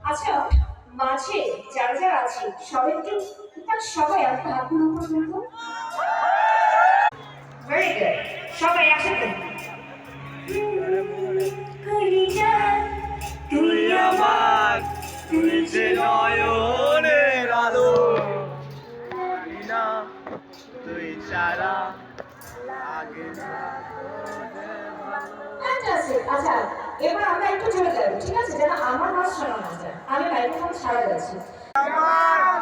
আচ্ছা, মাঝে যারা যারা আছে সবাই একটু সবাই একটা হাত তুলুন তো। ভেরি গুড, সবাই একসাথে। তুই আমার, তুই যে নয়নের আলো, না তুই ছাড়া লাগে না। ফ্যান্টাস্টিক। আচ্ছা, এবার আমরা একটু জোরে গাইবো, ঠিক আছে? যেন আমার নাচ শোনা না যায়। আমি মাইক্রোফোন ছাড়া যাচ্ছি। আমার